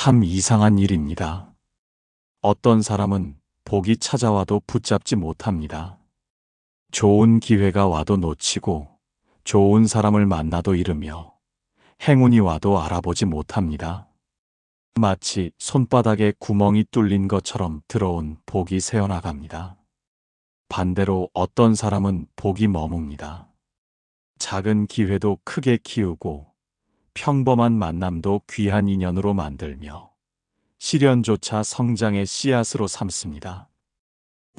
참 이상한 일입니다. 어떤 사람은 복이 찾아와도 붙잡지 못합니다. 좋은 기회가 와도 놓치고 좋은 사람을 만나도 잃으며 행운이 와도 알아보지 못합니다. 마치 손바닥에 구멍이 뚫린 것처럼 들어온 복이 새어나갑니다. 반대로 어떤 사람은 복이 머뭅니다. 작은 기회도 크게 키우고 평범한 만남도 귀한 인연으로 만들며 시련조차 성장의 씨앗으로 삼습니다.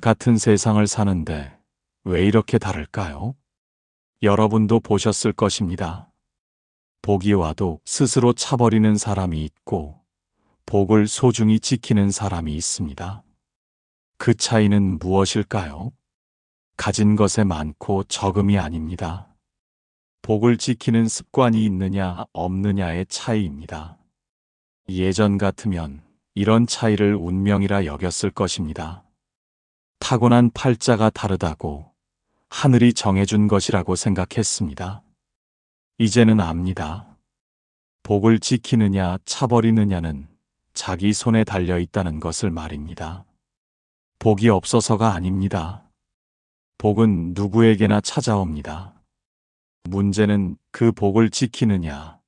같은 세상을 사는데 왜 이렇게 다를까요? 여러분도 보셨을 것입니다. 복이 와도 스스로 차버리는 사람이 있고 복을 소중히 지키는 사람이 있습니다. 그 차이는 무엇일까요? 가진 것에 많고 적음이 아닙니다. 복을 지키는 습관이 있느냐 없느냐의 차이입니다. 예전 같으면 이런 차이를 운명이라 여겼을 것입니다. 타고난 팔자가 다르다고 하늘이 정해준 것이라고 생각했습니다. 이제는 압니다. 복을 지키느냐 차버리느냐는 자기 손에 달려 있다는 것을 말입니다. 복이 없어서가 아닙니다. 복은 누구에게나 찾아옵니다. 문제는 그 복을 지키느냐,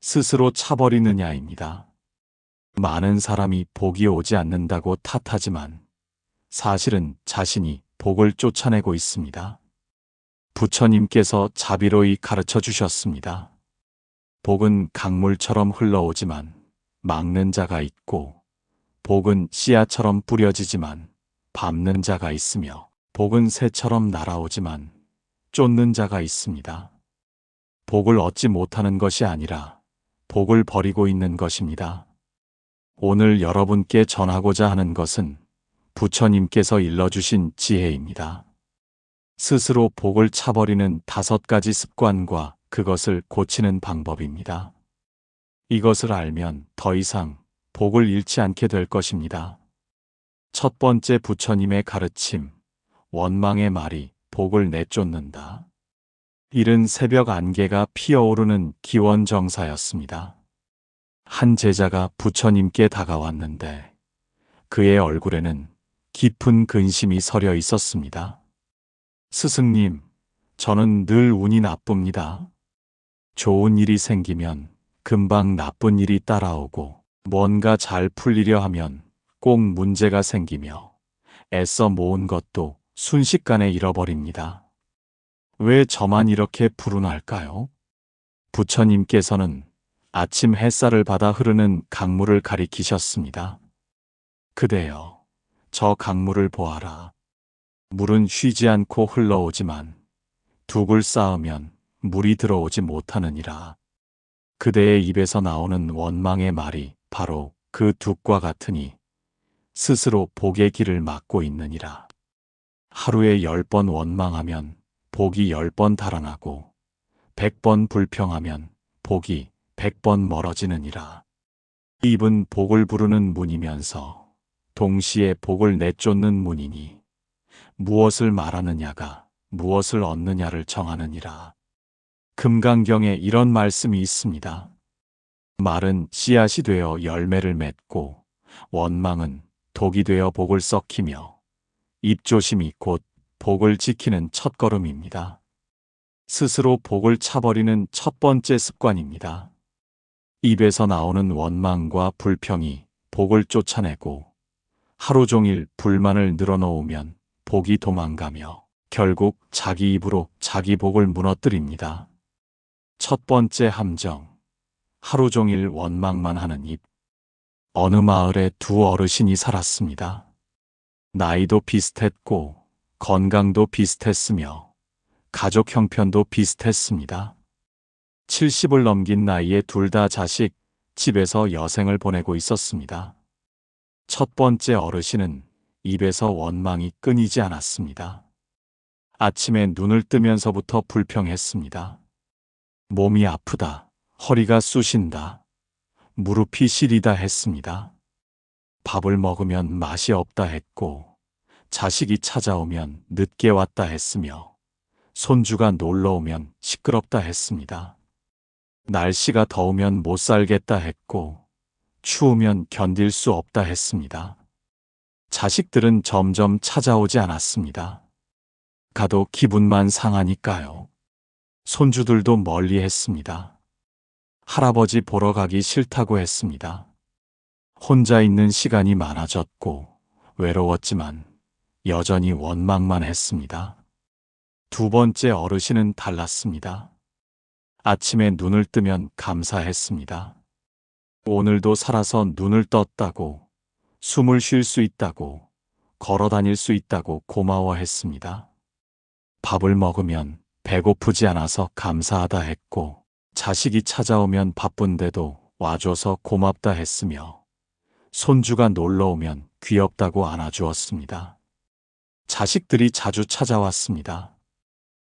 스스로 차버리느냐입니다. 많은 사람이 복이 오지 않는다고 탓하지만 사실은 자신이 복을 쫓아내고 있습니다. 부처님께서 자비로이 가르쳐 주셨습니다. 복은 강물처럼 흘러오지만 막는 자가 있고, 복은 씨앗처럼 뿌려지지만 밟는 자가 있으며, 복은 새처럼 날아오지만 쫓는 자가 있습니다. 복을 얻지 못하는 것이 아니라 복을 버리고 있는 것입니다. 오늘 여러분께 전하고자 하는 것은 부처님께서 일러주신 지혜입니다. 스스로 복을 차버리는 5가지 습관과 그것을 고치는 방법입니다. 이것을 알면 더 이상 복을 잃지 않게 될 것입니다. 첫 번째, 부처님의 가르침, 원망의 말이 복을 내쫓는다. 이른 새벽 안개가 피어오르는 기원정사였습니다. 한 제자가 부처님께 다가왔는데 그의 얼굴에는 깊은 근심이 서려 있었습니다. 스승님, 저는 늘 운이 나쁩니다. 좋은 일이 생기면 금방 나쁜 일이 따라오고 뭔가 잘 풀리려 하면 꼭 문제가 생기며 애써 모은 것도 순식간에 잃어버립니다. 왜 저만 이렇게 불운할까요? 부처님께서는 아침 햇살을 받아 흐르는 강물을 가리키셨습니다. 그대여, 저 강물을 보아라. 물은 쉬지 않고 흘러오지만 둑을 쌓으면 물이 들어오지 못하느니라. 그대의 입에서 나오는 원망의 말이 바로 그 둑과 같으니 스스로 복의 길을 막고 있느니라. 하루에 10번 원망하면 복이 10번 달아나고 100번 불평하면 복이 100번 멀어지느니라. 입은 복을 부르는 문이면서 동시에 복을 내쫓는 문이니 무엇을 말하느냐가 무엇을 얻느냐를 정하느니라. 금강경에 이런 말씀이 있습니다. 말은 씨앗이 되어 열매를 맺고 원망은 독이 되어 복을 썩히며 입조심이 곧 복을 지키는 첫걸음입니다. 스스로 복을 차버리는 첫 번째 습관입니다. 입에서 나오는 원망과 불평이 복을 쫓아내고 하루 종일 불만을 늘어놓으면 복이 도망가며 결국 자기 입으로 자기 복을 무너뜨립니다. 첫 번째 함정, 하루 종일 원망만 하는 입. 어느 마을에 두 어르신이 살았습니다. 나이도 비슷했고 건강도 비슷했으며 가족 형편도 비슷했습니다. 70을 넘긴 나이에 둘 다 자식, 집에서 여생을 보내고 있었습니다. 첫 번째 어르신은 입에서 원망이 끊이지 않았습니다. 아침에 눈을 뜨면서부터 불평했습니다. 몸이 아프다, 허리가 쑤신다, 무릎이 시리다 했습니다. 밥을 먹으면 맛이 없다 했고 자식이 찾아오면 늦게 왔다 했으며 손주가 놀러 오면 시끄럽다 했습니다. 날씨가 더우면 못 살겠다 했고 추우면 견딜 수 없다 했습니다. 자식들은 점점 찾아오지 않았습니다. 가도 기분만 상하니까요. 손주들도 멀리 했습니다. 할아버지 보러 가기 싫다고 했습니다. 혼자 있는 시간이 많아졌고 외로웠지만 여전히 원망만 했습니다. 두 번째 어르신은 달랐습니다. 아침에 눈을 뜨면 감사했습니다. 오늘도 살아서 눈을 떴다고, 숨을 쉴 수 있다고, 걸어 다닐 수 있다고 고마워했습니다. 밥을 먹으면 배고프지 않아서 감사하다 했고, 자식이 찾아오면 바쁜데도 와줘서 고맙다 했으며, 손주가 놀러 오면 귀엽다고 안아주었습니다. 자식들이 자주 찾아왔습니다.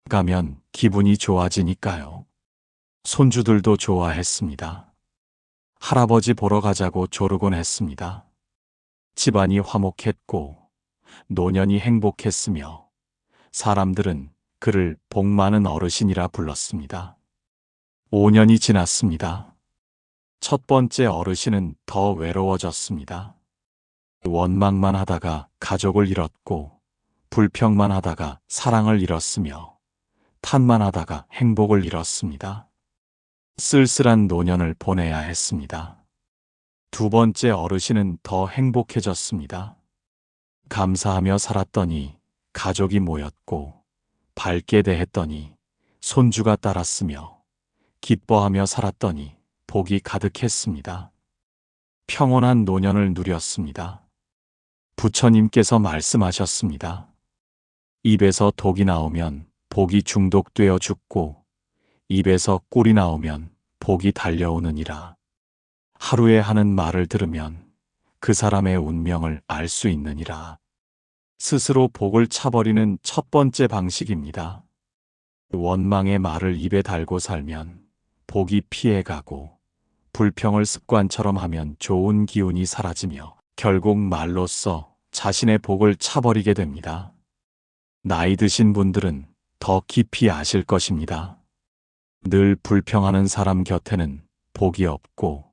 가면 기분이 좋아지니까요. 손주들도 좋아했습니다. 할아버지 보러 가자고 조르곤 했습니다. 집안이 화목했고 노년이 행복했으며 사람들은 그를 복 많은 어르신이라 불렀습니다. 5년이 지났습니다. 첫 번째 어르신은 더 외로워졌습니다. 원망만 하다가 가족을 잃었고 불평만 하다가 사랑을 잃었으며 탓만 하다가 행복을 잃었습니다. 쓸쓸한 노년을 보내야 했습니다. 두 번째 어르신은 더 행복해졌습니다. 감사하며 살았더니 가족이 모였고 밝게 대했더니 손주가 따랐으며 기뻐하며 살았더니 복이 가득했습니다. 평온한 노년을 누렸습니다. 부처님께서 말씀하셨습니다. 입에서 독이 나오면 복이 중독되어 죽고 입에서 꿀이 나오면 복이 달려오느니라. 하루에 하는 말을 들으면 그 사람의 운명을 알 수 있느니라. 스스로 복을 차버리는 첫 번째 방식입니다. 원망의 말을 입에 달고 살면 복이 피해가고 불평을 습관처럼 하면 좋은 기운이 사라지며 결국 말로써 자신의 복을 차버리게 됩니다. 나이 드신 분들은 더 깊이 아실 것입니다. 늘 불평하는 사람 곁에는 복이 없고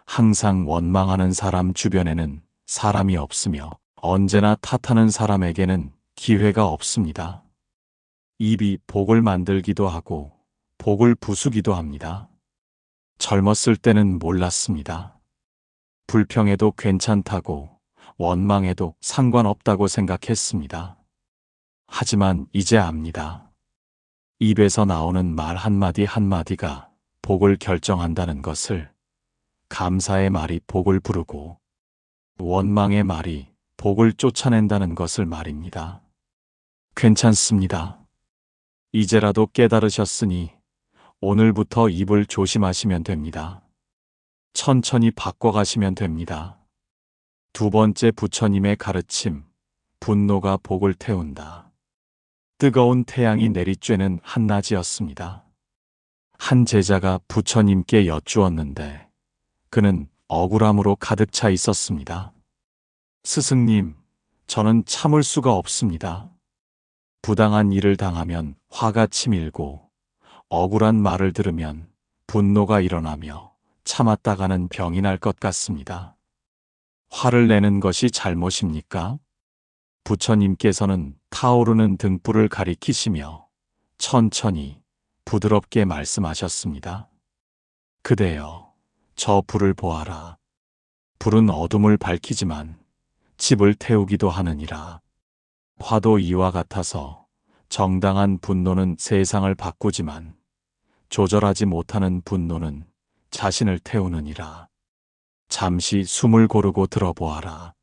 항상 원망하는 사람 주변에는 사람이 없으며 언제나 탓하는 사람에게는 기회가 없습니다. 입이 복을 만들기도 하고 복을 부수기도 합니다. 젊었을 때는 몰랐습니다. 불평해도 괜찮다고 원망해도 상관없다고 생각했습니다. 하지만 이제 압니다. 입에서 나오는 말 한마디 한마디가 복을 결정한다는 것을. 감사의 말이 복을 부르고 원망의 말이 복을 쫓아낸다는 것을 말입니다. 괜찮습니다. 이제라도 깨달으셨으니 오늘부터 입을 조심하시면 됩니다. 천천히 바꿔가시면 됩니다. 두 번째 부처님의 가르침, 분노가 복을 태운다. 뜨거운 태양이 내리쬐는 한낮이었습니다. 한 제자가 부처님께 여쭈었는데 그는 억울함으로 가득 차 있었습니다. 스승님, 저는 참을 수가 없습니다. 부당한 일을 당하면 화가 치밀고 억울한 말을 들으면 분노가 일어나며 참았다가는 병이 날 것 같습니다. 화를 내는 것이 잘못입니까? 부처님께서는 타오르는 등불을 가리키시며 천천히 부드럽게 말씀하셨습니다. 그대여, 저 불을 보아라. 불은 어둠을 밝히지만 집을 태우기도 하느니라. 화도 이와 같아서 정당한 분노는 세상을 바꾸지만 조절하지 못하는 분노는 자신을 태우느니라. 잠시 숨을 고르고 들어보아라.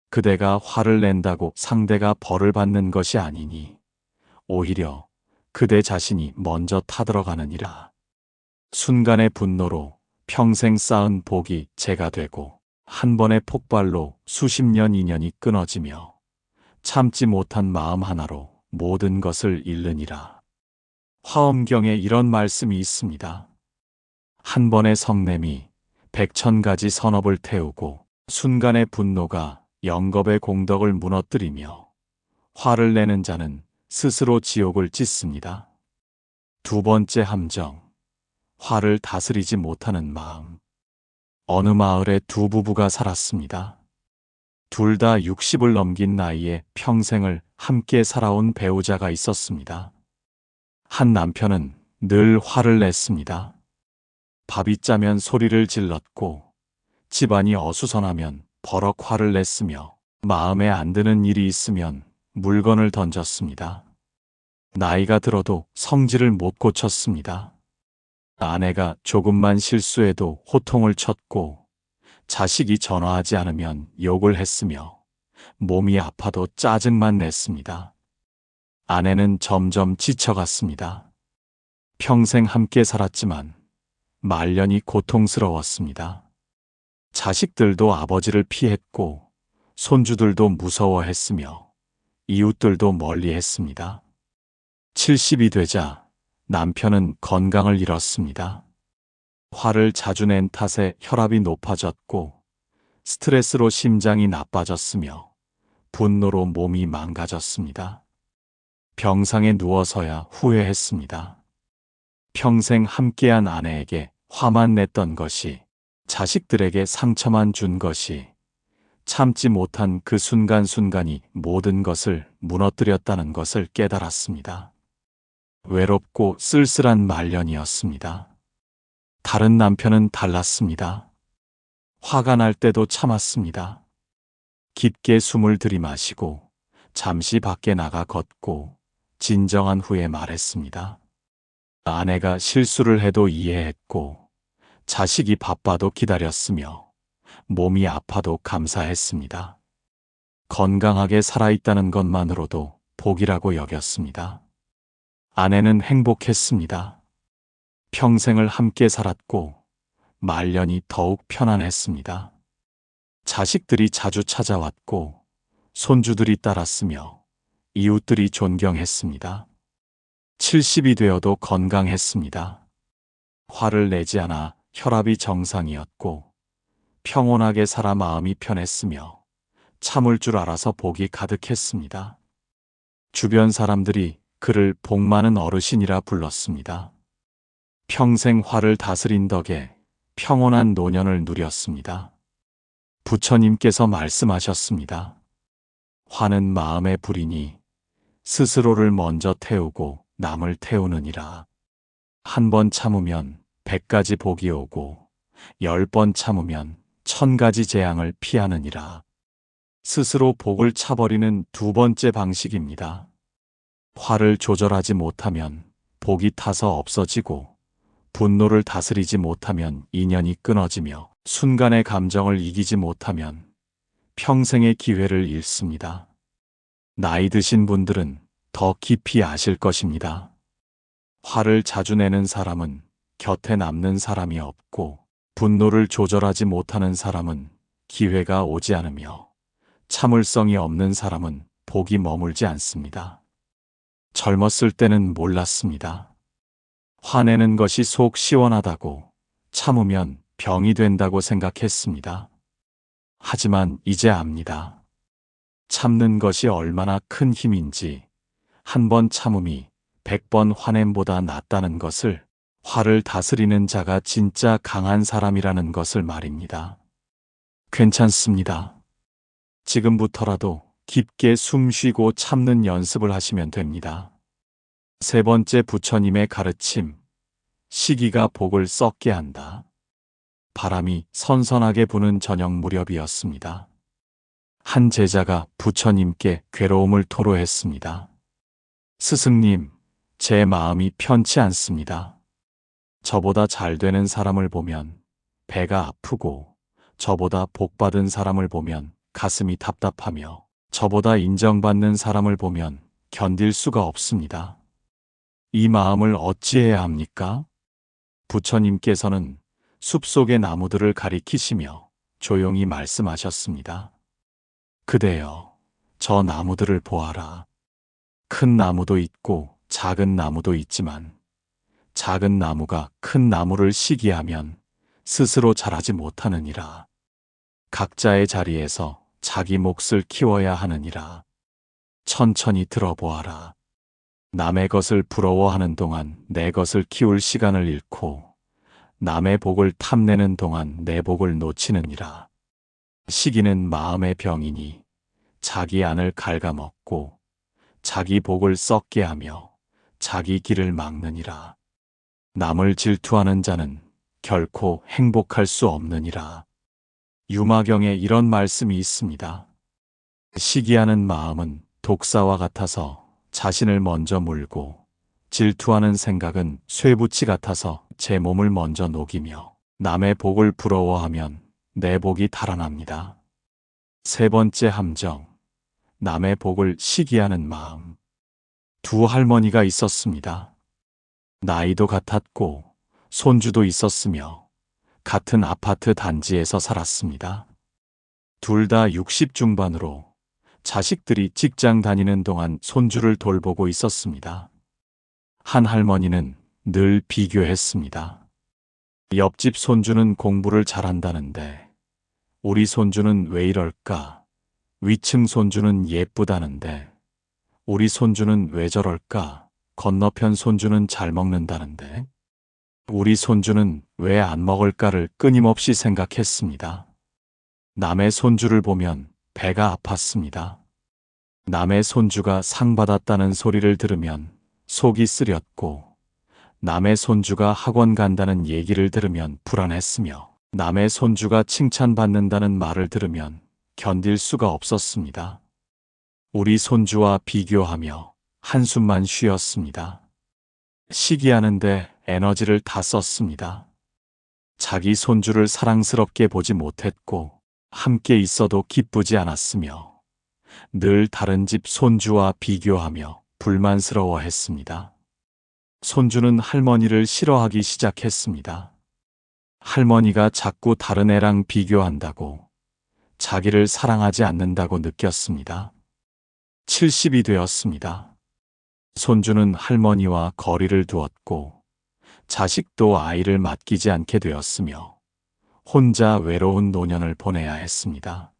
그대가 화를 낸다고 상대가 벌을 받는 것이 아니니 오히려 그대 자신이 먼저 타들어가느니라. 순간의 분노로 평생 쌓은 복이 재가 되고 한 번의 폭발로 수십 년 인연이 끊어지며 참지 못한 마음 하나로 모든 것을 잃느니라. 화엄경에 이런 말씀이 있습니다. 한 번의 성냄이 100,000가지 선업을 태우고 순간의 분노가 영겁의 공덕을 무너뜨리며 화를 내는 자는 스스로 지옥을 짓습니다. 두 번째 함정, 화를 다스리지 못하는 마음. 어느 마을에 두 부부가 살았습니다. 둘 다 60을 넘긴 나이에 평생을 함께 살아온 배우자가 있었습니다. 한 남편은 늘 화를 냈습니다. 밥이 짜면 소리를 질렀고 집안이 어수선하면 버럭 화를 냈으며 마음에 안 드는 일이 있으면 물건을 던졌습니다. 나이가 들어도 성질을 못 고쳤습니다. 아내가 조금만 실수해도 호통을 쳤고 자식이 전화하지 않으면 욕을 했으며 몸이 아파도 짜증만 냈습니다. 아내는 점점 지쳐갔습니다. 평생 함께 살았지만 말년이 고통스러웠습니다. 자식들도 아버지를 피했고 손주들도 무서워했으며 이웃들도 멀리했습니다. 70이 되자 남편은 건강을 잃었습니다. 화를 자주 낸 탓에 혈압이 높아졌고 스트레스로 심장이 나빠졌으며 분노로 몸이 망가졌습니다. 병상에 누워서야 후회했습니다. 평생 함께한 아내에게 화만 냈던 것이, 자식들에게 상처만 준 것이, 참지 못한 그 순간순간이 모든 것을 무너뜨렸다는 것을 깨달았습니다. 외롭고 쓸쓸한 말년이었습니다. 다른 남편은 달랐습니다. 화가 날 때도 참았습니다. 깊게 숨을 들이마시고 잠시 밖에 나가 걷고 진정한 후에 말했습니다. 아내가 실수를 해도 이해했고 자식이 바빠도 기다렸으며 몸이 아파도 감사했습니다. 건강하게 살아있다는 것만으로도 복이라고 여겼습니다. 아내는 행복했습니다. 평생을 함께 살았고 말년이 더욱 편안했습니다. 자식들이 자주 찾아왔고 손주들이 따랐으며 이웃들이 존경했습니다. 70이 되어도 건강했습니다. 화를 내지 않아 혈압이 정상이었고 평온하게 살아 마음이 편했으며 참을 줄 알아서 복이 가득했습니다. 주변 사람들이 그를 복 많은 어르신이라 불렀습니다. 평생 화를 다스린 덕에 평온한 노년을 누렸습니다. 부처님께서 말씀하셨습니다. 화는 마음의 불이니 스스로를 먼저 태우고 남을 태우느니라. 한 번 참으면 100가지 복이 오고 10번 참으면 1000가지 재앙을 피하느니라. 스스로 복을 차버리는 두 번째 방식입니다. 화를 조절하지 못하면 복이 타서 없어지고 분노를 다스리지 못하면 인연이 끊어지며 순간의 감정을 이기지 못하면 평생의 기회를 잃습니다. 나이 드신 분들은 더 깊이 아실 것입니다. 화를 자주 내는 사람은 곁에 남는 사람이 없고 분노를 조절하지 못하는 사람은 기회가 오지 않으며 참을성이 없는 사람은 복이 머물지 않습니다. 젊었을 때는 몰랐습니다. 화내는 것이 속 시원하다고, 참으면 병이 된다고 생각했습니다. 하지만 이제 압니다. 참는 것이 얼마나 큰 힘인지, 한 번 참음이 100번 화냄보다 낫다는 것을, 화를 다스리는 자가 진짜 강한 사람이라는 것을 말입니다. 괜찮습니다. 지금부터라도 깊게 숨 쉬고 참는 연습을 하시면 됩니다. 세 번째, 부처님의 가르침. 시기가 복을 썩게 한다. 바람이 선선하게 부는 저녁 무렵이었습니다. 한 제자가 부처님께 괴로움을 토로했습니다. 스승님, 제 마음이 편치 않습니다. 저보다 잘 되는 사람을 보면 배가 아프고, 저보다 복받은 사람을 보면 가슴이 답답하며, 저보다 인정받는 사람을 보면 견딜 수가 없습니다. 이 마음을 어찌해야 합니까? 부처님께서는 숲속의 나무들을 가리키시며 조용히 말씀하셨습니다. 그대여, 저 나무들을 보아라. 큰 나무도 있고 작은 나무도 있지만 작은 나무가 큰 나무를 시기하면 스스로 자라지 못하느니라. 각자의 자리에서 자기 몫을 키워야 하느니라. 천천히 들어보아라. 남의 것을 부러워하는 동안 내 것을 키울 시간을 잃고 남의 복을 탐내는 동안 내 복을 놓치느니라. 시기는 마음의 병이니 자기 안을 갉아먹고 자기 복을 썩게 하며 자기 길을 막느니라. 남을 질투하는 자는 결코 행복할 수 없느니라. 유마경에 이런 말씀이 있습니다. 시기하는 마음은 독사와 같아서 자신을 먼저 물고, 질투하는 생각은 쇠붙이 같아서 제 몸을 먼저 녹이며, 남의 복을 부러워하면 내 복이 달아납니다. 세 번째 함정, 남의 복을 시기하는 마음. 두 할머니가 있었습니다. 나이도 같았고 손주도 있었으며 같은 아파트 단지에서 살았습니다. 둘 다 60 중반으로 자식들이 직장 다니는 동안 손주를 돌보고 있었습니다. 한 할머니는 늘 비교했습니다. 옆집 손주는 공부를 잘한다는데 우리 손주는 왜 이럴까? 위층 손주는 예쁘다는데 우리 손주는 왜 저럴까? 건너편 손주는 잘 먹는다는데 우리 손주는 왜 안 먹을까를 끊임없이 생각했습니다. 남의 손주를 보면 배가 아팠습니다. 남의 손주가 상 받았다는 소리를 들으면 속이 쓰렸고, 남의 손주가 학원 간다는 얘기를 들으면 불안했으며, 남의 손주가 칭찬받는다는 말을 들으면 견딜 수가 없었습니다. 우리 손주와 비교하며 한숨만 쉬었습니다. 시기하는데 에너지를 다 썼습니다. 자기 손주를 사랑스럽게 보지 못했고 함께 있어도 기쁘지 않았으며 늘 다른 집 손주와 비교하며 불만스러워했습니다. 손주는 할머니를 싫어하기 시작했습니다. 할머니가 자꾸 다른 애랑 비교한다고, 자기를 사랑하지 않는다고 느꼈습니다. 70이 되었습니다. 손주는 할머니와 거리를 두었고 자식도 아이를 맡기지 않게 되었으며 혼자 외로운 노년을 보내야 했습니다.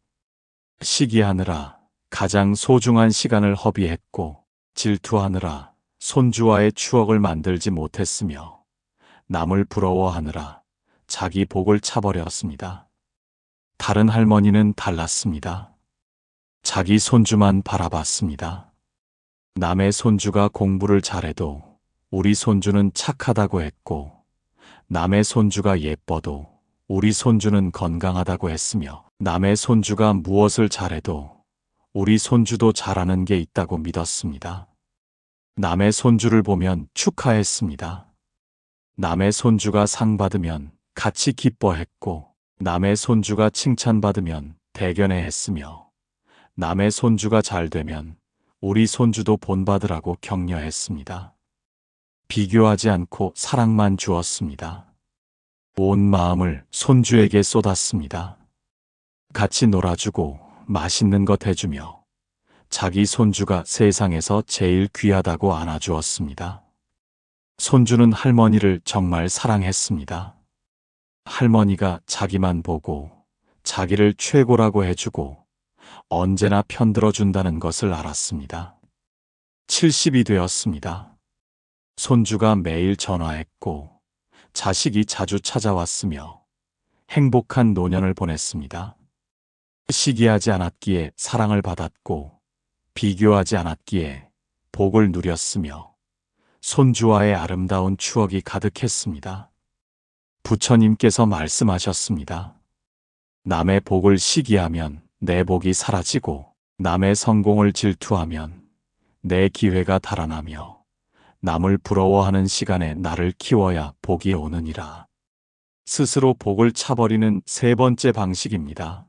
시기하느라 가장 소중한 시간을 허비했고 질투하느라 손주와의 추억을 만들지 못했으며 남을 부러워하느라 자기 복을 차버렸습니다. 다른 할머니는 달랐습니다. 자기 손주만 바라봤습니다. 남의 손주가 공부를 잘해도 우리 손주는 착하다고 했고, 남의 손주가 예뻐도 우리 손주는 건강하다고 했으며, 남의 손주가 무엇을 잘해도 우리 손주도 잘하는 게 있다고 믿었습니다. 남의 손주를 보면 축하했습니다. 남의 손주가 상 받으면 같이 기뻐했고, 남의 손주가 칭찬받으면 대견해 했으며, 남의 손주가 잘 되면 우리 손주도 본받으라고 격려했습니다. 비교하지 않고 사랑만 주었습니다. 온 마음을 손주에게 쏟았습니다. 같이 놀아주고 맛있는 것 해주며 자기 손주가 세상에서 제일 귀하다고 안아주었습니다. 손주는 할머니를 정말 사랑했습니다. 할머니가 자기만 보고 자기를 최고라고 해주고 언제나 편들어준다는 것을 알았습니다. 70이 되었습니다. 손주가 매일 전화했고 자식이 자주 찾아왔으며 행복한 노년을 보냈습니다. 시기하지 않았기에 사랑을 받았고 비교하지 않았기에 복을 누렸으며 손주와의 아름다운 추억이 가득했습니다. 부처님께서 말씀하셨습니다. 남의 복을 시기하면 내 복이 사라지고 남의 성공을 질투하면 내 기회가 달아나며 남을 부러워하는 시간에 나를 키워야 복이 오느니라. 스스로 복을 차버리는 세 번째 방식입니다.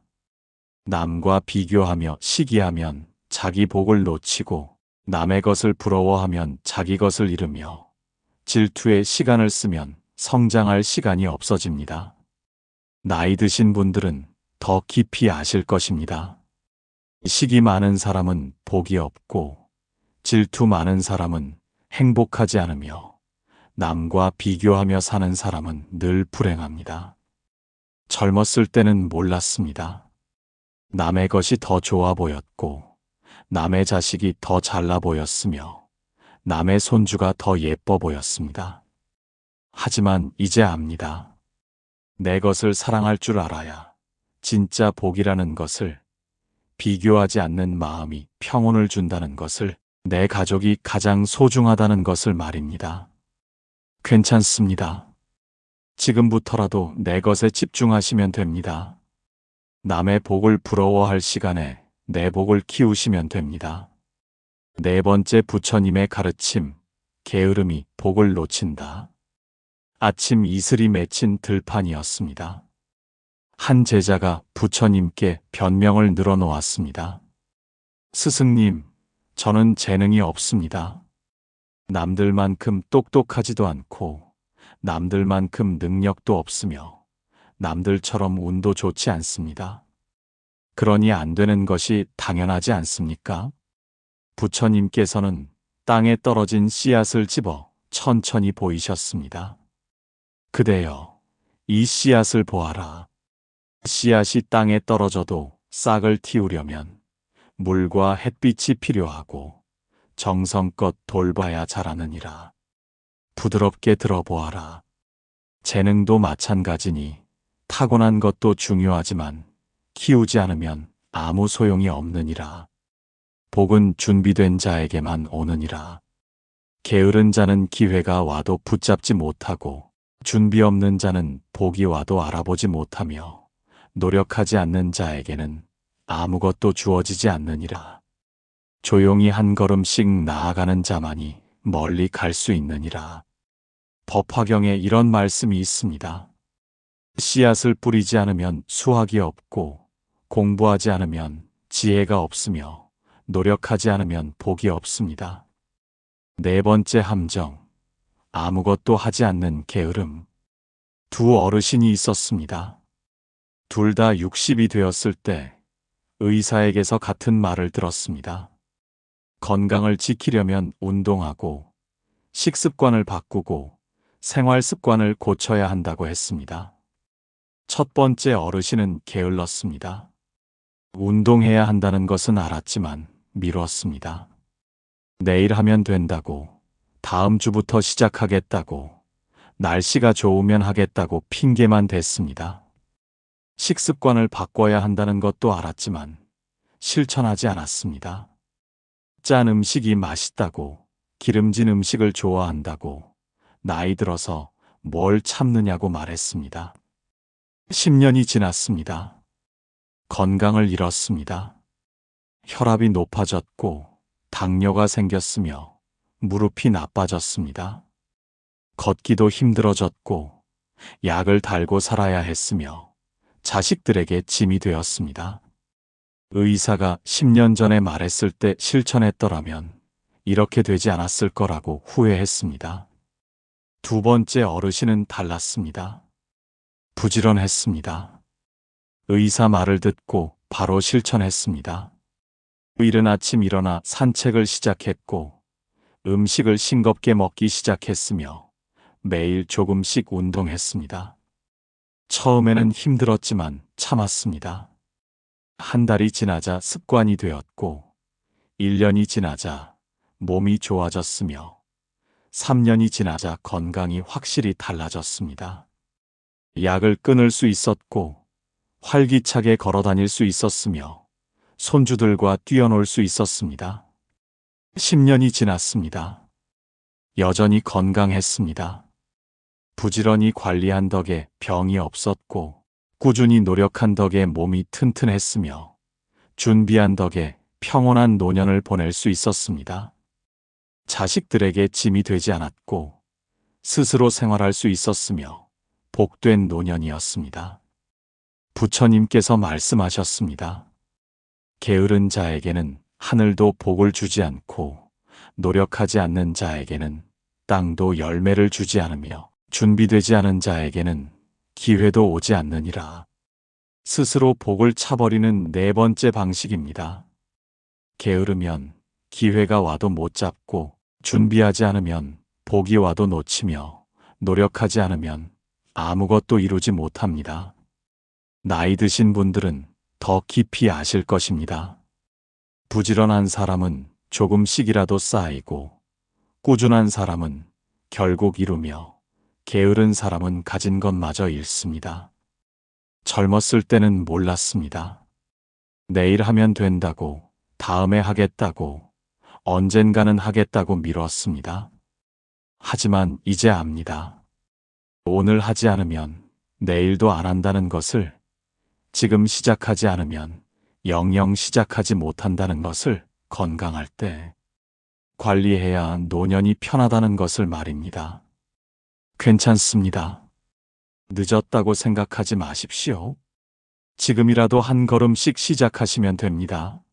남과 비교하며 시기하면 자기 복을 놓치고 남의 것을 부러워하면 자기 것을 잃으며 질투에 시간을 쓰면 성장할 시간이 없어집니다. 나이 드신 분들은 더 깊이 아실 것입니다. 시기 많은 사람은 복이 없고 질투 많은 사람은 행복하지 않으며 남과 비교하며 사는 사람은 늘 불행합니다. 젊었을 때는 몰랐습니다. 남의 것이 더 좋아 보였고 남의 자식이 더 잘나 보였으며 남의 손주가 더 예뻐 보였습니다. 하지만 이제 압니다. 내 것을 사랑할 줄 알아야 진짜 복이라는 것을, 비교하지 않는 마음이 평온을 준다는 것을, 내 가족이 가장 소중하다는 것을 말입니다. 괜찮습니다. 지금부터라도 내 것에 집중하시면 됩니다. 남의 복을 부러워할 시간에 내 복을 키우시면 됩니다. 네 번째, 부처님의 가르침, 게으름이 복을 놓친다. 아침 이슬이 맺힌 들판이었습니다. 한 제자가 부처님께 변명을 늘어놓았습니다. 스승님, 저는 재능이 없습니다. 남들만큼 똑똑하지도 않고 남들만큼 능력도 없으며 남들처럼 운도 좋지 않습니다. 그러니 안 되는 것이 당연하지 않습니까? 부처님께서는 땅에 떨어진 씨앗을 집어 천천히 보이셨습니다. 그대여, 이 씨앗을 보아라. 씨앗이 땅에 떨어져도 싹을 틔우려면 물과 햇빛이 필요하고 정성껏 돌봐야 자라느니라. 부드럽게 들어보아라. 재능도 마찬가지니 타고난 것도 중요하지만 키우지 않으면 아무 소용이 없느니라. 복은 준비된 자에게만 오느니라. 게으른 자는 기회가 와도 붙잡지 못하고 준비 없는 자는 복이 와도 알아보지 못하며 노력하지 않는 자에게는 아무것도 주어지지 않느니라. 조용히 한 걸음씩 나아가는 자만이 멀리 갈 수 있느니라. 법화경에 이런 말씀이 있습니다. 씨앗을 뿌리지 않으면 수확이 없고 공부하지 않으면 지혜가 없으며 노력하지 않으면 복이 없습니다. 네 번째 함정, 아무것도 하지 않는 게으름. 두 어르신이 있었습니다. 둘 다 60이 되었을 때 의사에게서 같은 말을 들었습니다. 건강을 지키려면 운동하고 식습관을 바꾸고 생활 습관을 고쳐야 한다고 했습니다. 첫 번째 어르신은 게을렀습니다. 운동해야 한다는 것은 알았지만 미뤘습니다. 내일 하면 된다고, 다음 주부터 시작하겠다고, 날씨가 좋으면 하겠다고 핑계만 댔습니다. 식습관을 바꿔야 한다는 것도 알았지만 실천하지 않았습니다. 짠 음식이 맛있다고, 기름진 음식을 좋아한다고, 나이 들어서 뭘 참느냐고 말했습니다. 10년이 지났습니다. 건강을 잃었습니다. 혈압이 높아졌고 당뇨가 생겼으며 무릎이 나빠졌습니다. 걷기도 힘들어졌고 약을 달고 살아야 했으며 자식들에게 짐이 되었습니다. 의사가 10년 전에 말했을 때 실천했더라면 이렇게 되지 않았을 거라고 후회했습니다. 두 번째 어르신은 달랐습니다. 부지런했습니다. 의사 말을 듣고 바로 실천했습니다. 이른 아침 일어나 산책을 시작했고 음식을 싱겁게 먹기 시작했으며 매일 조금씩 운동했습니다. 처음에는 힘들었지만 참았습니다. 한 달이 지나자 습관이 되었고 1년이 지나자 몸이 좋아졌으며 3년이 지나자 건강이 확실히 달라졌습니다. 약을 끊을 수 있었고 활기차게 걸어 다닐 수 있었으며 손주들과 뛰어놀 수 있었습니다. 10년이 지났습니다. 여전히 건강했습니다. 부지런히 관리한 덕에 병이 없었고 꾸준히 노력한 덕에 몸이 튼튼했으며 준비한 덕에 평온한 노년을 보낼 수 있었습니다. 자식들에게 짐이 되지 않았고 스스로 생활할 수 있었으며 복된 노년이었습니다. 부처님께서 말씀하셨습니다. 게으른 자에게는 하늘도 복을 주지 않고 노력하지 않는 자에게는 땅도 열매를 주지 않으며 준비되지 않은 자에게는 기회도 오지 않느니라. 스스로 복을 차버리는 네 번째 방식입니다. 게으르면 기회가 와도 못 잡고 준비하지 않으면 복이 와도 놓치며 노력하지 않으면 아무것도 이루지 못합니다. 나이 드신 분들은 더 깊이 아실 것입니다. 부지런한 사람은 조금씩이라도 쌓이고 꾸준한 사람은 결국 이루며 게으른 사람은 가진 것마저 잃습니다. 젊었을 때는 몰랐습니다. 내일 하면 된다고, 다음에 하겠다고, 언젠가는 하겠다고 미뤘습니다. 하지만 이제 압니다. 오늘 하지 않으면 내일도 안 한다는 것을, 지금 시작하지 않으면 영영 시작하지 못한다는 것을, 건강할 때 관리해야 노년이 편하다는 것을 말입니다. 괜찮습니다. 늦었다고 생각하지 마십시오. 지금이라도 한 걸음씩 시작하시면 됩니다.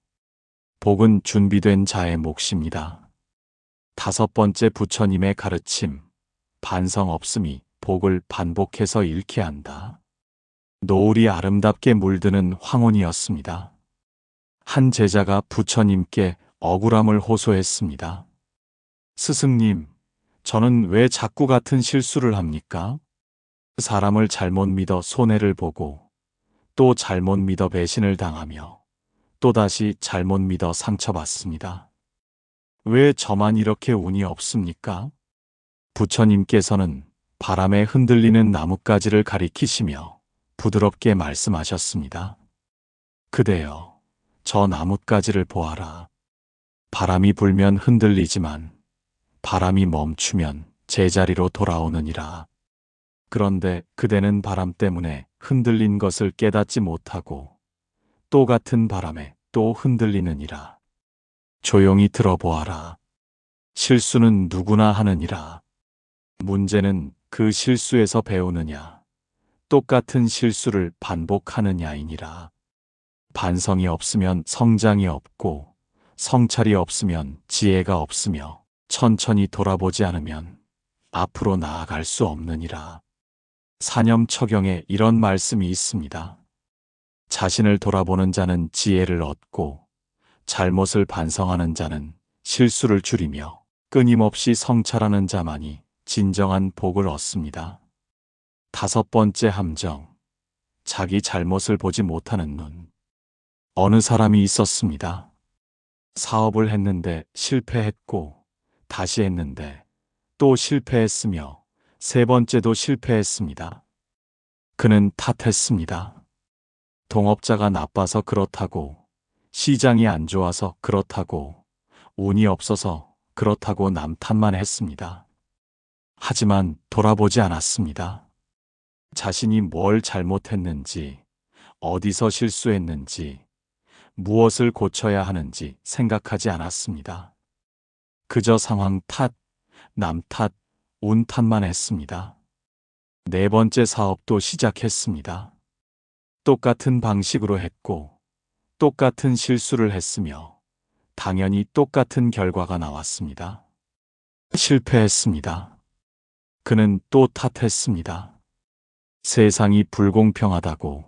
복은 준비된 자의 몫입니다. 5번째 부처님의 가르침, 반성 없음이 복을 반복해서 잃게 한다. 노을이 아름답게 물드는 황혼이었습니다. 한 제자가 부처님께 억울함을 호소했습니다. 스승님, 저는 왜 자꾸 같은 실수를 합니까? 사람을 잘못 믿어 손해를 보고, 또 잘못 믿어 배신을 당하며, 또다시 잘못 믿어 상처받습니다. 왜 저만 이렇게 운이 없습니까? 부처님께서는 바람에 흔들리는 나뭇가지를 가리키시며 부드럽게 말씀하셨습니다. 그대여, 저 나뭇가지를 보아라. 바람이 불면 흔들리지만 바람이 멈추면 제자리로 돌아오느니라. 그런데 그대는 바람 때문에 흔들린 것을 깨닫지 못하고 또 같은 바람에 또 흔들리느니라. 조용히 들어보아라. 실수는 누구나 하느니라. 문제는 그 실수에서 배우느냐, 똑같은 실수를 반복하느냐이니라. 반성이 없으면 성장이 없고, 성찰이 없으면 지혜가 없으며, 천천히 돌아보지 않으면 앞으로 나아갈 수 없느니라. 사념처경에 이런 말씀이 있습니다. 자신을 돌아보는 자는 지혜를 얻고, 잘못을 반성하는 자는 실수를 줄이며, 끊임없이 성찰하는 자만이 진정한 복을 얻습니다. 5번째 함정, 자기 잘못을 보지 못하는 눈. 어느 사람이 있었습니다. 사업을 했는데 실패했고, 다시 했는데 또 실패했으며, 3번째도 실패했습니다. 그는 탓했습니다. 동업자가 나빠서 그렇다고, 시장이 안 좋아서 그렇다고, 운이 없어서 그렇다고 남 탓만 했습니다. 하지만 돌아보지 않았습니다. 자신이 뭘 잘못했는지, 어디서 실수했는지, 무엇을 고쳐야 하는지 생각하지 않았습니다. 그저 상황 탓, 남 탓, 운 탓만 했습니다. 4번째 사업도 시작했습니다. 똑같은 방식으로 했고, 똑같은 실수를 했으며, 당연히 똑같은 결과가 나왔습니다. 실패했습니다. 그는 또 탓했습니다. 세상이 불공평하다고,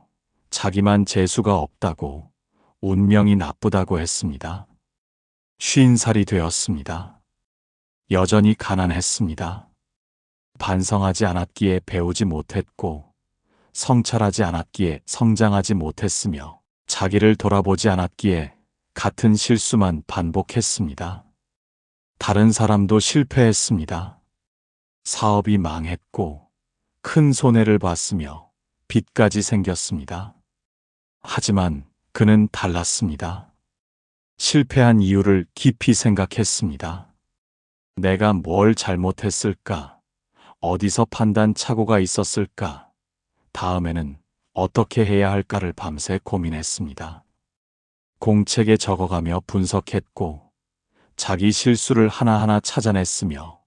자기만 재수가 없다고, 운명이 나쁘다고 했습니다. 50살이 되었습니다. 여전히 가난했습니다. 반성하지 않았기에 배우지 못했고, 성찰하지 않았기에 성장하지 못했으며, 자기를 돌아보지 않았기에 같은 실수만 반복했습니다. 다른 사람도 실패했습니다. 사업이 망했고, 큰 손해를 봤으며, 빚까지 생겼습니다. 하지만 그는 달랐습니다. 실패한 이유를 깊이 생각했습니다. 내가 뭘 잘못했을까? 어디서 판단 착오가 있었을까? 다음에는 어떻게 해야 할까를 밤새 고민했습니다. 공책에 적어가며 분석했고, 자기 실수를 하나하나 찾아냈으며,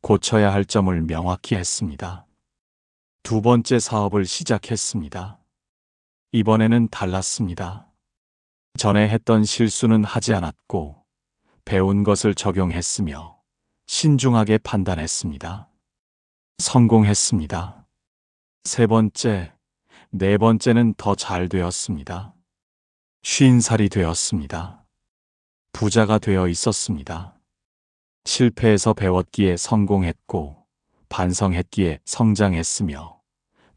고쳐야 할 점을 명확히 했습니다. 2번째 사업을 시작했습니다. 이번에는 달랐습니다. 전에 했던 실수는 하지 않았고, 배운 것을 적용했으며, 신중하게 판단했습니다. 성공했습니다. 3번째, 4번째는 더 잘 되었습니다. 50살이 되었습니다. 부자가 되어 있었습니다. 실패해서 배웠기에 성공했고, 반성했기에 성장했으며,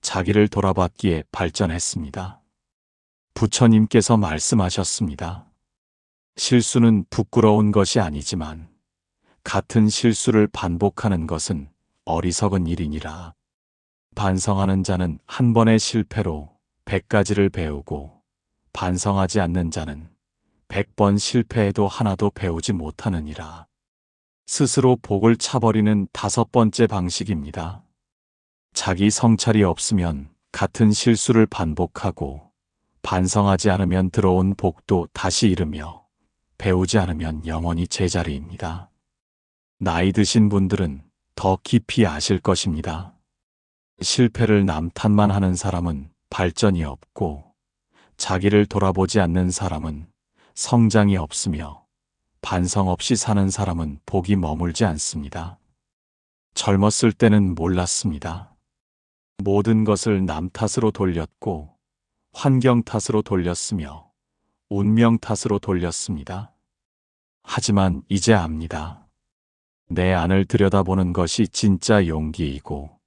자기를 돌아봤기에 발전했습니다. 부처님께서 말씀하셨습니다. 실수는 부끄러운 것이 아니지만, 같은 실수를 반복하는 것은 어리석은 일이니라. 반성하는 자는 한 번의 실패로 100가지를 배우고, 반성하지 않는 자는 100번 실패해도 하나도 배우지 못하느니라. 스스로 복을 차버리는 5번째 방식입니다. 자기 성찰이 없으면 같은 실수를 반복하고, 반성하지 않으면 들어온 복도 다시 잃으며, 배우지 않으면 영원히 제자리입니다. 나이 드신 분들은 더 깊이 아실 것입니다. 실패를 남 탓만 하는 사람은 발전이 없고, 자기를 돌아보지 않는 사람은 성장이 없으며, 반성 없이 사는 사람은 복이 머물지 않습니다. 젊었을 때는 몰랐습니다. 모든 것을 남 탓으로 돌렸고, 환경 탓으로 돌렸으며, 운명 탓으로 돌렸습니다. 하지만 이제 압니다. 내 안을 들여다보는 것이 진짜 용기이고,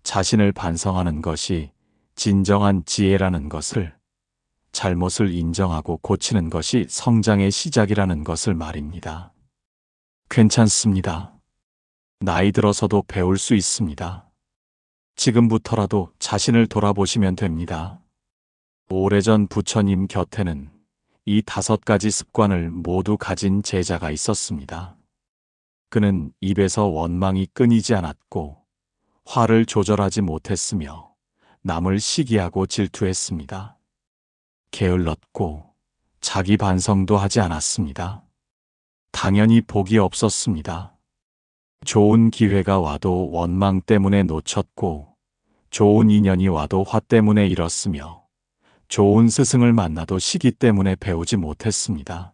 자신을 반성하는 것이 진정한 지혜라는 것을, 잘못을 인정하고 고치는 것이 성장의 시작이라는 것을 말입니다. 괜찮습니다. 나이 들어서도 배울 수 있습니다. 지금부터라도 자신을 돌아보시면 됩니다. 오래전 부처님 곁에는 이 5가지 습관을 모두 가진 제자가 있었습니다. 그는 입에서 원망이 끊이지 않았고, 화를 조절하지 못했으며, 남을 시기하고 질투했습니다. 게을렀고, 자기 반성도 하지 않았습니다. 당연히 복이 없었습니다. 좋은 기회가 와도 원망 때문에 놓쳤고, 좋은 인연이 와도 화 때문에 잃었으며, 좋은 스승을 만나도 시기 때문에 배우지 못했습니다.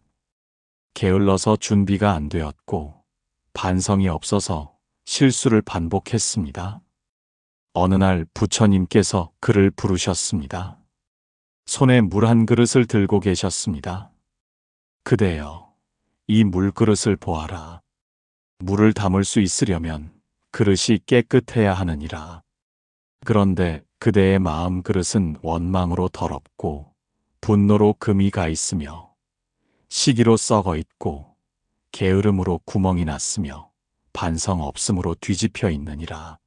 게을러서 준비가 안 되었고, 반성이 없어서 실수를 반복했습니다. 어느 날 부처님께서 그를 부르셨습니다. 손에 물 한 그릇을 들고 계셨습니다. 그대여, 이 물그릇을 보아라. 물을 담을 수 있으려면 그릇이 깨끗해야 하느니라. 그런데 그대의 마음 그릇은 원망으로 더럽고, 분노로 금이 가 있으며, 시기로 썩어 있고, 게으름으로 구멍이 났으며, 반성 없음으로 뒤집혀 있느니라.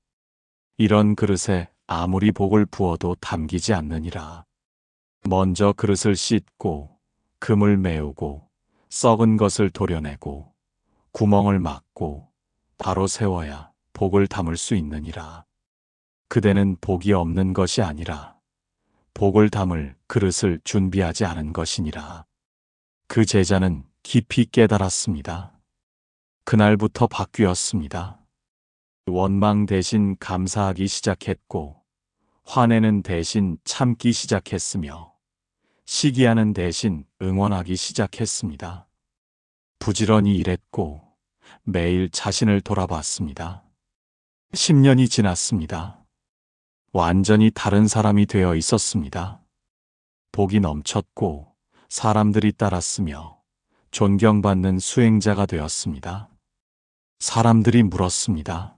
이런 그릇에 아무리 복을 부어도 담기지 않느니라. 먼저 그릇을 씻고, 금을 메우고, 썩은 것을 도려내고, 구멍을 막고, 바로 세워야 복을 담을 수 있느니라. 그대는 복이 없는 것이 아니라 복을 담을 그릇을 준비하지 않은 것이니라. 그 제자는 깊이 깨달았습니다. 그날부터 바뀌었습니다. 원망 대신 감사하기 시작했고, 화내는 대신 참기 시작했으며, 시기하는 대신 응원하기 시작했습니다. 부지런히 일했고, 매일 자신을 돌아봤습니다. 10년이 지났습니다. 완전히 다른 사람이 되어 있었습니다. 복이 넘쳤고, 사람들이 따랐으며, 존경받는 수행자가 되었습니다. 사람들이 물었습니다.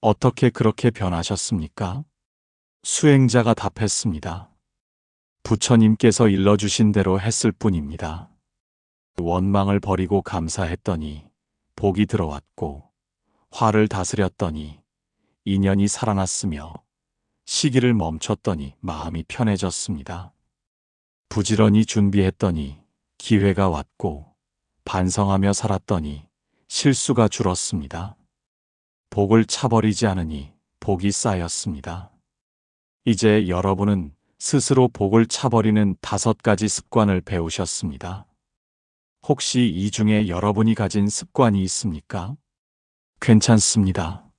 어떻게 그렇게 변하셨습니까? 수행자가 답했습니다. 부처님께서 일러주신 대로 했을 뿐입니다. 원망을 버리고 감사했더니 복이 들어왔고, 화를 다스렸더니 인연이 살아났으며, 시기를 멈췄더니 마음이 편해졌습니다. 부지런히 준비했더니 기회가 왔고, 반성하며 살았더니 실수가 줄었습니다. 복을 차버리지 않으니 복이 쌓였습니다. 이제 여러분은 스스로 복을 차버리는 5가지 습관을 배우셨습니다. 혹시 이 중에 여러분이 가진 습관이 있습니까? 괜찮습니다.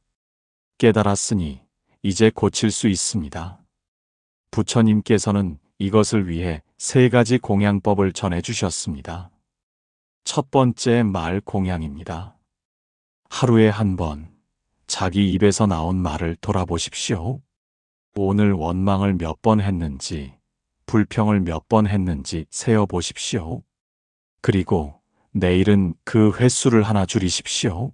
깨달았으니 이제 고칠 수 있습니다. 부처님께서는 이것을 위해 3가지 공양법을 전해주셨습니다. 첫 번째 말 공양입니다. 하루에 한 번 자기 입에서 나온 말을 돌아보십시오. 오늘 원망을 몇 번 했는지, 불평을 몇 번 했는지 세어보십시오. 그리고 내일은 그 횟수를 하나 줄이십시오.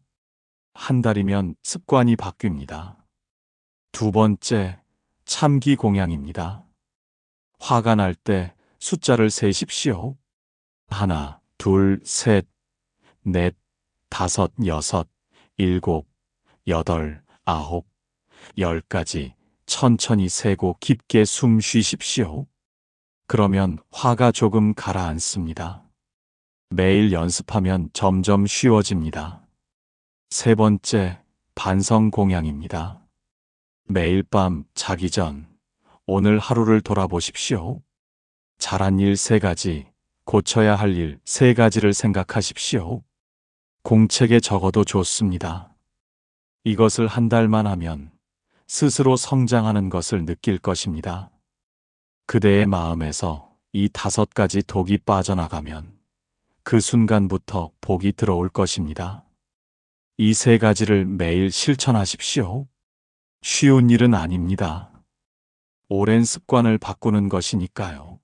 한 달이면 습관이 바뀝니다. 두 번째, 참기 공양입니다. 화가 날 때 숫자를 세십시오. 1, 2, 3, 4, 5, 6, 7, 8, 9, 10까지 천천히 세고 깊게 숨 쉬십시오. 그러면 화가 조금 가라앉습니다. 매일 연습하면 점점 쉬워집니다. 세 번째, 반성 공양입니다. 매일 밤 자기 전 오늘 하루를 돌아보십시오. 잘한 일 3가지, 고쳐야 할 일 3가지를 생각하십시오. 공책에 적어도 좋습니다. 이것을 한 달만 하면 스스로 성장하는 것을 느낄 것입니다. 그대의 마음에서 이 5가지 독이 빠져나가면 그 순간부터 복이 들어올 것입니다. 이 3가지를 매일 실천하십시오. 쉬운 일은 아닙니다. 오랜 습관을 바꾸는 것이니까요.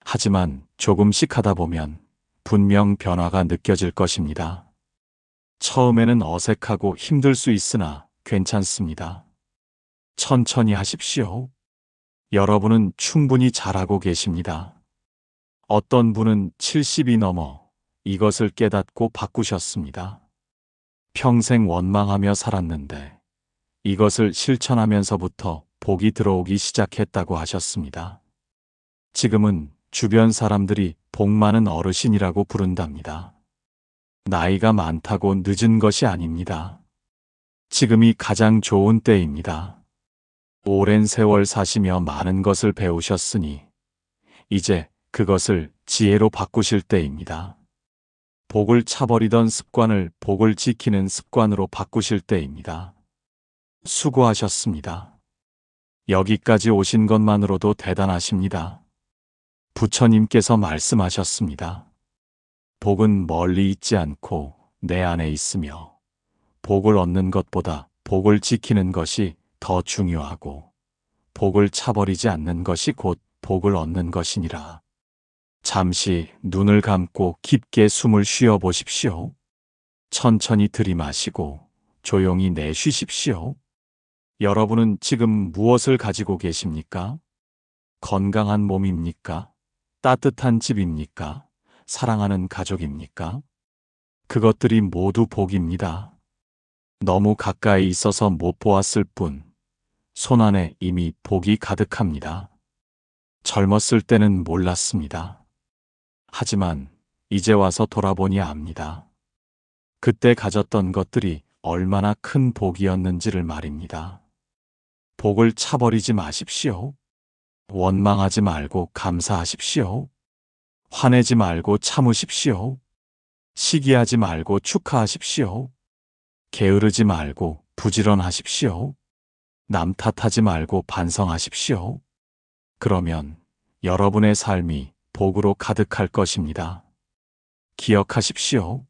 하지만 조금씩 하다 보면 분명 변화가 느껴질 것입니다. 처음에는 어색하고 힘들 수 있으나 괜찮습니다. 천천히 하십시오. 여러분은 충분히 잘하고 계십니다. 어떤 분은 70이 넘어 이것을 깨닫고 바꾸셨습니다. 평생 원망하며 살았는데 이것을 실천하면서부터 복이 들어오기 시작했다고 하셨습니다. 지금은 주변 사람들이 복 많은 어르신이라고 부른답니다. 나이가 많다고 늦은 것이 아닙니다. 지금이 가장 좋은 때입니다. 오랜 세월 사시며 많은 것을 배우셨으니 이제 그것을 지혜로 바꾸실 때입니다. 복을 차버리던 습관을 복을 지키는 습관으로 바꾸실 때입니다. 수고하셨습니다. 여기까지 오신 것만으로도 대단하십니다. 부처님께서 말씀하셨습니다. 복은 멀리 있지 않고 내 안에 있으며 복을 얻는 것보다 복을 지키는 것이 더 중요하고 복을 차버리지 않는 것이 곧 복을 얻는 것이니라. 잠시 눈을 감고 깊게 숨을 쉬어 보십시오. 천천히 들이마시고 조용히 내쉬십시오. 여러분은 지금 무엇을 가지고 계십니까? 건강한 몸입니까? 따뜻한 집입니까? 사랑하는 가족입니까? 그것들이 모두 복입니다. 너무 가까이 있어서 못 보았을 뿐, 손 안에 이미 복이 가득합니다. 젊었을 때는 몰랐습니다. 하지만 이제 와서 돌아보니 압니다. 그때 가졌던 것들이 얼마나 큰 복이었는지를 말입니다. 복을 차버리지 마십시오. 원망하지 말고 감사하십시오. 화내지 말고 참으십시오. 시기하지 말고 축하하십시오. 게으르지 말고 부지런하십시오. 남 탓하지 말고 반성하십시오. 그러면 여러분의 삶이 복으로 가득할 것입니다. 기억하십시오.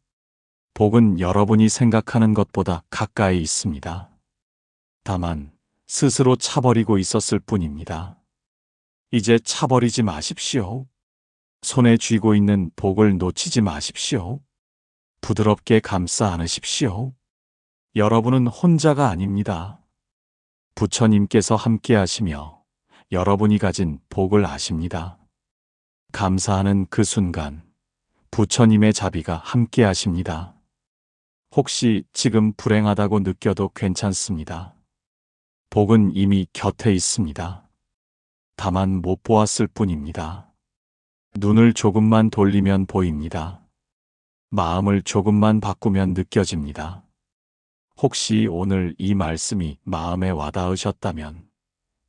복은 여러분이 생각하는 것보다 가까이 있습니다. 다만 스스로 차버리고 있었을 뿐입니다. 이제 차버리지 마십시오. 손에 쥐고 있는 복을 놓치지 마십시오. 부드럽게 감싸 안으십시오. 여러분은 혼자가 아닙니다. 부처님께서 함께 하시며 여러분이 가진 복을 아십니다. 감사하는 그 순간 부처님의 자비가 함께 하십니다. 혹시 지금 불행하다고 느껴도 괜찮습니다. 복은 이미 곁에 있습니다. 다만 못 보았을 뿐입니다. 눈을 조금만 돌리면 보입니다. 마음을 조금만 바꾸면 느껴집니다. 혹시 오늘 이 말씀이 마음에 와닿으셨다면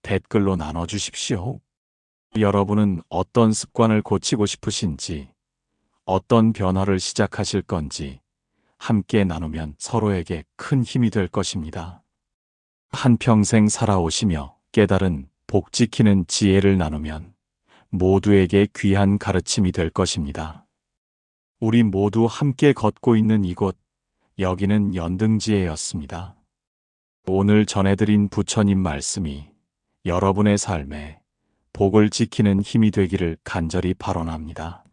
댓글로 나눠주십시오. 여러분은 어떤 습관을 고치고 싶으신지, 어떤 변화를 시작하실 건지 함께 나누면 서로에게 큰 힘이 될 것입니다. 한평생 살아오시며 깨달은 복 지키는 지혜를 나누면 모두에게 귀한 가르침이 될 것입니다. 우리 모두 함께 걷고 있는 이곳, 여기는 연등지혜였습니다. 오늘 전해드린 부처님 말씀이 여러분의 삶에 복을 지키는 힘이 되기를 간절히 발언합니다.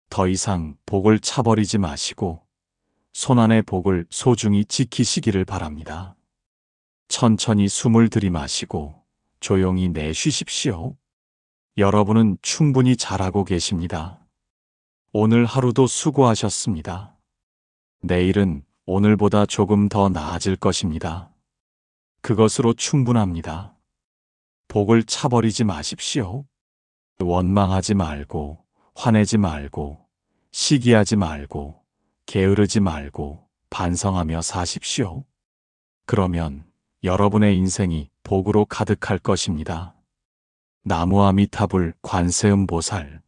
더 이상 복을 차버리지 마시고 손안의 복을 소중히 지키시기를 바랍니다. 천천히 숨을 들이마시고 조용히 내쉬십시오. 여러분은 충분히 잘하고 계십니다. 오늘 하루도 수고하셨습니다. 내일은 오늘보다 조금 더 나아질 것입니다. 그것으로 충분합니다. 복을 차버리지 마십시오. 원망하지 말고, 화내지 말고, 시기하지 말고, 게으르지 말고, 반성하며 사십시오. 그러면 여러분의 인생이 복으로 가득할 것입니다. 나무아미타불 관세음보살